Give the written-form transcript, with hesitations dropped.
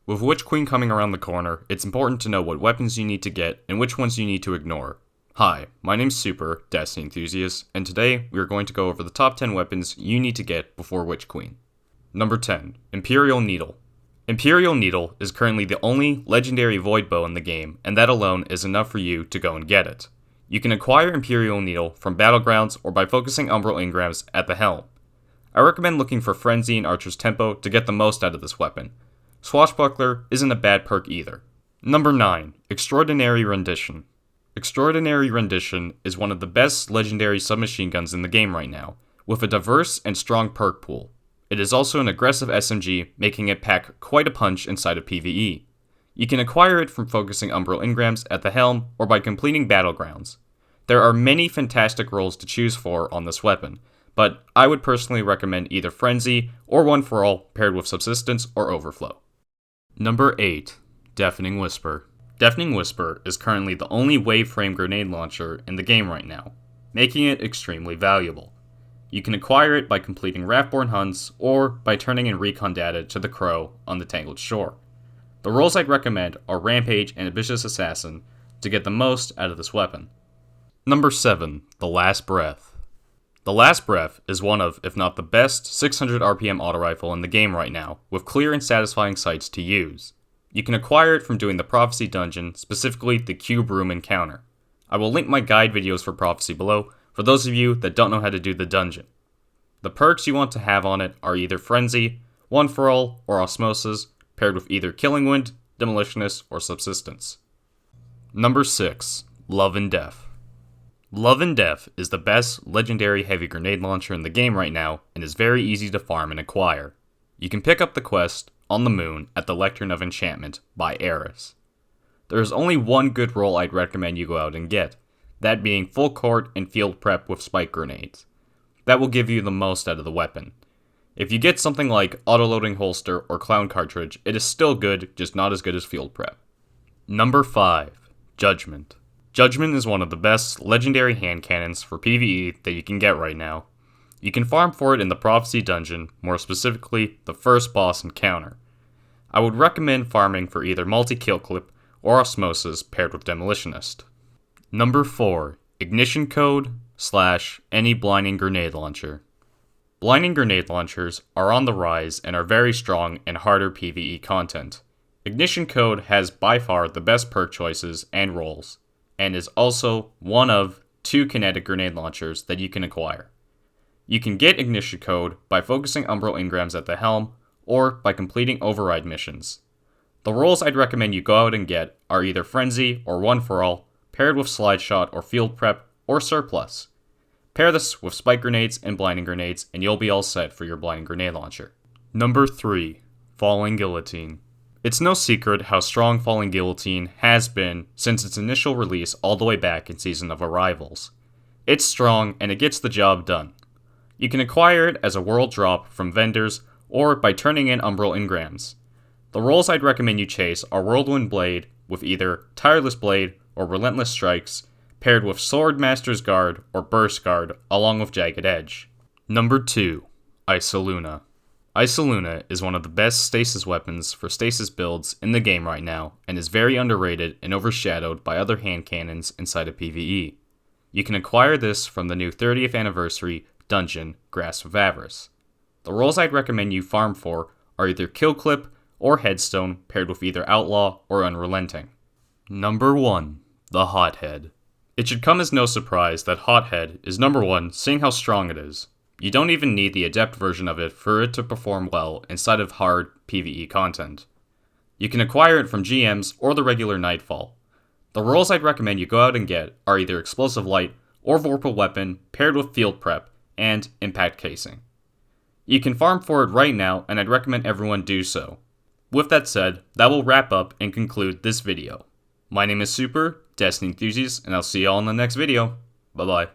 With Witch Queen coming around the corner, it's important to know what weapons you need to get and which ones you need to ignore. Hi, my name's Super, Destiny Enthusiast, and today we are going to go over the top 10 weapons you need to get before Witch Queen. Number 10. Imperial Needle. Imperial Needle is currently the only legendary void bow in the game, and that alone is enough for you to go and get it. You can acquire Imperial Needle from Battlegrounds or by focusing Umbral Engrams at the helm. I recommend looking for Frenzy and Archer's Tempo to get the most out of this weapon. Swashbuckler isn't a bad perk either. Number 9. Extraordinary Rendition. Extraordinary Rendition is one of the best legendary submachine guns in the game right now, with a diverse and strong perk pool. It is also an aggressive SMG, making it pack quite a punch inside of PvE. You can acquire it from focusing Umbral Engrams at the helm or by completing Battlegrounds. There are many fantastic roles to choose for on this weapon, but I would personally recommend either Frenzy or One for All paired with Subsistence or Overflow. Number 8. Deafening Whisper. Deafening Whisper is currently the only wave frame grenade launcher in the game right now, making it extremely valuable. You can acquire it by completing Raftborn hunts or by turning in recon data to the Crow on the Tangled Shore. The roles I'd recommend are Rampage and Ambitious Assassin to get the most out of this weapon. Number 7. The Last Breath. The Last Breath is one of, if not the best, 600 RPM auto rifle in the game right now, with clear and satisfying sights to use. You can acquire it from doing the Prophecy dungeon, specifically the Cube Room encounter. I will link my guide videos for Prophecy below, for those of you that don't know how to do the dungeon. The perks you want to have on it are either Frenzy, One for All, or Osmosis, paired with either Killing Wind, Demolitionist, or Subsistence. Number 6. Love and Death. Love and Death is the best legendary heavy grenade launcher in the game right now, and is very easy to farm and acquire. You can pick up the quest on the moon at the Lectern of Enchantment by Eris. There is only one good role I'd recommend you go out and get, that being full court and field prep with spike grenades. That will give you the most out of the weapon. If you get something like autoloading holster or clown cartridge, it is still good, just not as good as field prep. Number 5. Judgment. Judgment is one of the best legendary hand cannons for PvE that you can get right now. You can farm for it in the Prophecy dungeon, more specifically the first boss encounter. I would recommend farming for either multi-kill clip or Osmosis paired with Demolitionist. Number 4. Ignition Code / any blinding grenade launcher. Blinding grenade launchers are on the rise and are very strong in harder PvE content. Ignition Code has by far the best perk choices and roles, and is also one of 2 kinetic grenade launchers that you can acquire. You can get Ignition Code by focusing Umbral Engrams at the helm, or by completing override missions. The roles I'd recommend you go out and get are either Frenzy or One for All, paired with Slide Shot or Field Prep, or Surplus. Pair this with Spike Grenades and Blinding Grenades, and you'll be all set for your Blinding Grenade Launcher. Number 3. Falling Guillotine. It's no secret how strong Falling Guillotine has been since its initial release all the way back in Season of Arrivals. It's strong and it gets the job done. You can acquire it as a world drop from vendors or by turning in Umbral Engrams. The roles I'd recommend you chase are Whirlwind Blade with either Tireless Blade or Relentless Strikes, paired with Sword Master's Guard or Burst Guard along with Jagged Edge. Number 2. Isoluna. Isoluna is one of the best stasis weapons for stasis builds in the game right now, and is very underrated and overshadowed by other hand cannons inside of PvE. You can acquire this from the new 30th anniversary dungeon, Grasp of Avarice. The roles I'd recommend you farm for are either Kill Clip or Headstone paired with either Outlaw or Unrelenting. Number 1. The Hothead. It should come as no surprise that Hothead is number 1, seeing how strong it is. You don't even need the adept version of it for it to perform well inside of hard PvE content. You can acquire it from GMs or the regular Nightfall. The roles I'd recommend you go out and get are either Explosive Light or Vorpal Weapon paired with Field Prep and Impact Casing. You can farm for it right now, and I'd recommend everyone do so. With that said, that will wrap up and conclude this video. My name is Super, Destiny Enthusiast, and I'll see you all in the next video. Bye bye.